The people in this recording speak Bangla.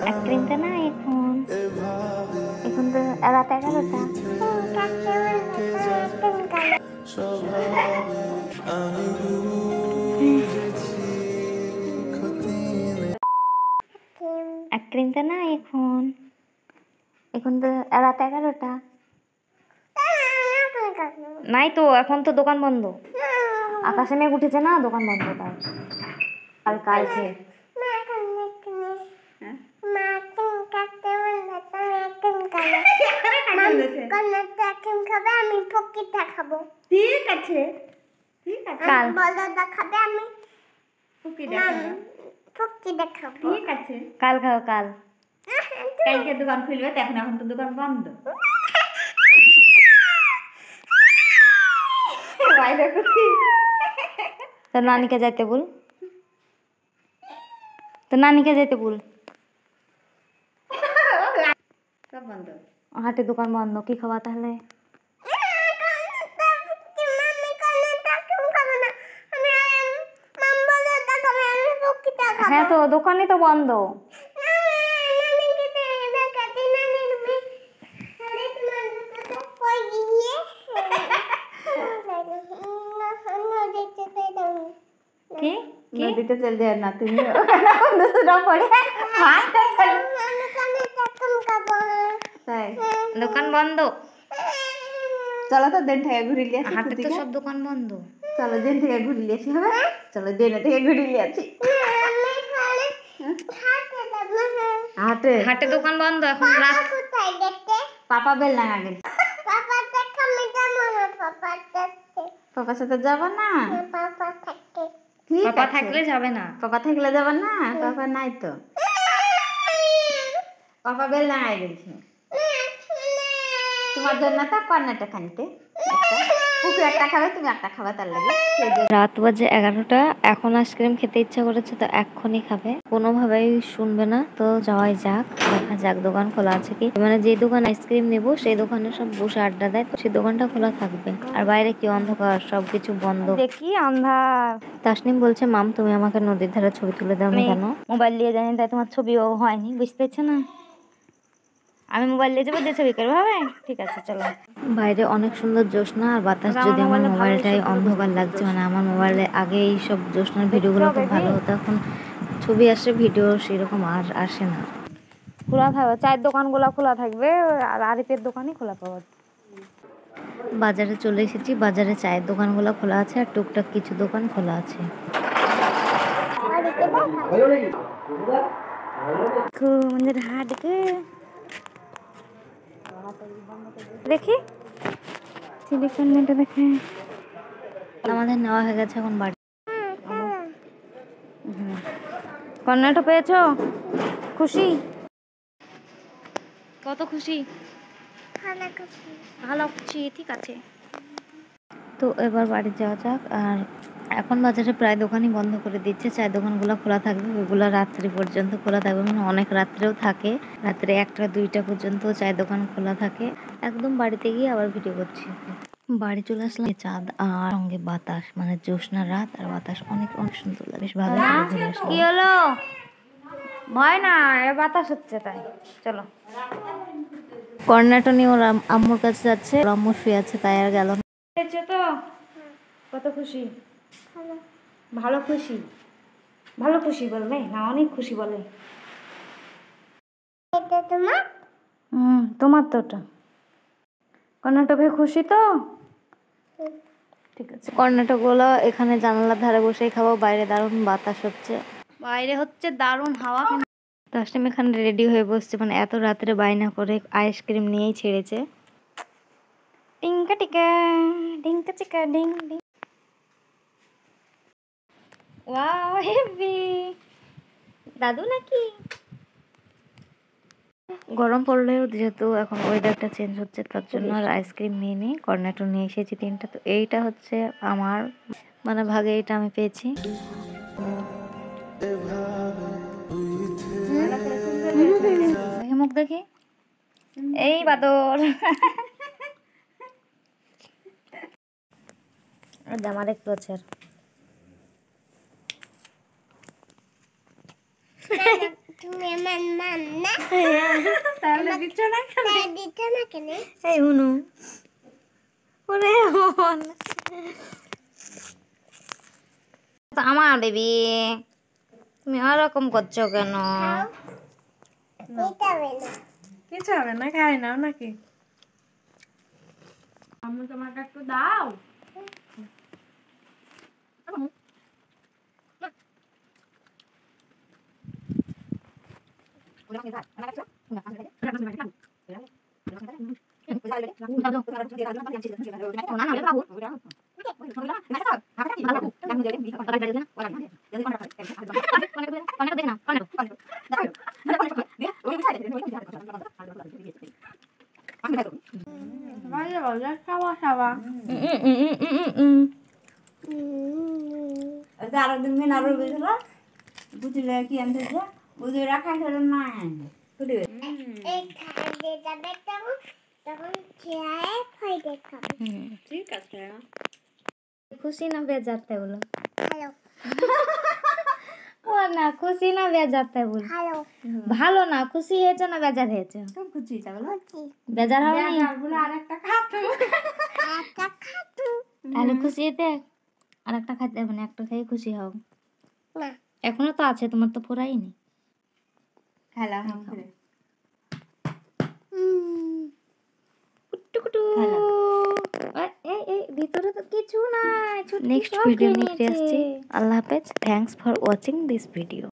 আইসক্রিমটা না এখন এখন তো রাত 11টা। আইসক্রিমটা না এখন এখন তো রাত 11টা। নাই তো, এখন তো দোকান বন্ধ। আকাশে মেঘ উঠেছে না, দোকান বন্ধ। তাই কালকে ঠিক আছে কাল ঠিক আছে কাল খাও কাল। কালকে দোকান খুলবে তো, এখন তো দোকান বন্ধ। তোর নানিকে যাইতে বল, তোর নানিকে যাইতে বল। সব বন্ধ। হাটে দোকান বন্ধ, কি খাওয়া তাহলে? হ্যাঁ তো দোকানই তো বন্ধ। কি নদীতে চল যায় না তুমি? তাই দোকান বন্ধ। চলো তো দিন থেকে ঘুরিয়ে আসি। হাটে তো সব দোকান বন্ধ। চলো দিন থেকে ঘুরিয়ে আসি। হবে, চলো দিন থেকে ঘুরিয়ে আসি। হাটে হাটে দোকান বন্ধ এখন রাত। পাপা বেল না গেল। পাপার সাথে যাব না? পাপা থাকলে যাবে না। পাপা থাকলে যাব না? পাপা নাই তো। পাপা বেল না গেছে তোমার জন্য। তো কর্নাটা খানিতে পুকুর একটা খাবে, তুমি একটা খাবে, তার লাগে। রাত বাজে 11টা, এখন আইসক্রিম খেতে ইচ্ছা করেছে তো এক্ষুনি খাবে। কোনোভাবেই শুনবে না, তো যাওয়াই যাক, দেখা যাক দোকান খোলা আছে কি। মানে যে দোকান আইসক্রিম নেবো সেই দোকানে সব বসে আড্ডা দেয়, তো সেই দোকানটা খোলা থাকবে। আর বাইরে কি অন্ধকার, সবকিছু বন্ধ, দেখি আন্ধার। তাসনিম বলছে, মাম তুমি আমাকে নদীর ধারে ছবি তুলে দাও না কেন? মোবাইল দিয়ে জানি, তাই তোমার ছবিও হয়নি, বুঝতে পারছো না? আমি মোবাইল নিয়ে যাবো, দিয়ে ছবি করবো, হবে? ঠিক আছে চলো। বাইরে অনেক সুন্দর জ্যোৎস্না আর বাতাস। যদি আমার মোবাইলটাই অন্ধকার লাগছে, মানে আমার মোবাইলে আগে এই সব জ্যোৎস্নার ভিডিওগুলো খুব ভালো হতো, এখন ছবি আসে, ভিডিও সেরকম আর আসে না। খোলা থাকবে, চায়ের দোকানগুলো খোলা থাকবে, আর আরিফের দোকানই খোলা পাওয়া। বাজারে চলে এসেছি, বাজারে চায়ের দোকানগুলো খোলা আছে আর টুকটাক কিছু দোকান খোলা আছে। আমাদের হাট দেখি দেখে আমাদের নেওয়া হয়ে গেছে, এখন বাড়ি। কর্নাটো পেয়েছো? খুশি? কত খুশি? ভালো খুশি, ঠিক আছে। তো এবার বাড়ি যাওয়া যাক। আর এখন বাজারে প্রায় দোকানই বন্ধ করে দিচ্ছে, চায়ের দোকানগুলো খোলা থাকবে, ওইগুলো রাত্রি পর্যন্ত খোলা থাকবে, মানে অনেক রাত্রেও থাকে, রাত্রে 1টা 2টা পর্যন্ত চায়ের দোকান খোলা থাকে। একদম বাড়িতে গিয়ে আবার ভিডিও করছি। বাড়ি চলে আসলাম, চাঁদ আর সঙ্গে বাতাস, মানে জ্যোৎস্না রাত আর বাতাস অনেক অনেক সুন্দর লাগে, বেশ ভালো ঘুরে আসলাম। কি হলো? ভয় না, বাতাস হচ্ছে তাই। চলো। কর্নাটো নিয়ে ওর আম্মুর কাছে যাচ্ছে, আম্মু শুয়ে আছে তাই আর গেল না। তো কত খুশি? ভালো খুশি? ভালো খুশি বলবে না, অনেক খুশি বলে। তোমার তো ওটা। কর্নাটো ভাই খুশি তো? ঠিক আছে। কর্নাটো গুলো এখানে জানালার ধারে বসেই খাবো, বাইরে দারুণ বাতাস হচ্ছে, বাইরে হচ্ছে দারুণ হাওয়া। তাসনিম এখানে রেডি হয়ে বসছে, মানে এত রাত্রে বায়না করে আইসক্রিম নিয়েই ছেড়েছে। টিঙ্কা টিকা টিঙ্কা চিকা ডিং ডিং। Wow heavy. দাদু নাকি? গরম পড়লেও যেহেতু এখন ওয়েদারটা চেঞ্জ হচ্ছে, তার জন্য আর আইসক্রিম নিয়ে নিই। কর্নেটো নিয়ে এসেছি 3টা, তো এইটা হচ্ছে আমার মানে ভাগে, এইটা আমি পেয়েছি। মুখ দেখি, এই বাদর। আমার একটু আছে আর তুমি আমার দিচ্ছ না কেন? এই হুনু ওরে মন তো আমার বেবি তুমি ওরকম করছো কেন? কিছু হবে না, খাই নাও নাকি? আমি তোমাকে একটু দাও। ভালো ভালো খাওয়া খাওয়া। আরো দিন মেন আরো বুঝলা বুঝলে কি আনতে যা বুঝে রাখা করে না ঠিক আছে। खुशी ना बेजाते बोलो ও না খুশি না বেজাতে বল ভালো না খুশি হয়েছে না বেজার হয়েছে খুব খুশি তা বলো বেজার হয়নি বলে আরেকটা খাতো। তাহলে খুশি হতে আর একটা খাইতে হবে না একটা খেয়ে খুশি হও না এখনো তো আছে তোমার তো পুরাই নেই খালা টুকুটু এই এই ভিতরে তো কিছু নাই নেক্সট ভিডিও নিয়ে আসছি আল্লাহ হাফেজ thanks for watching this video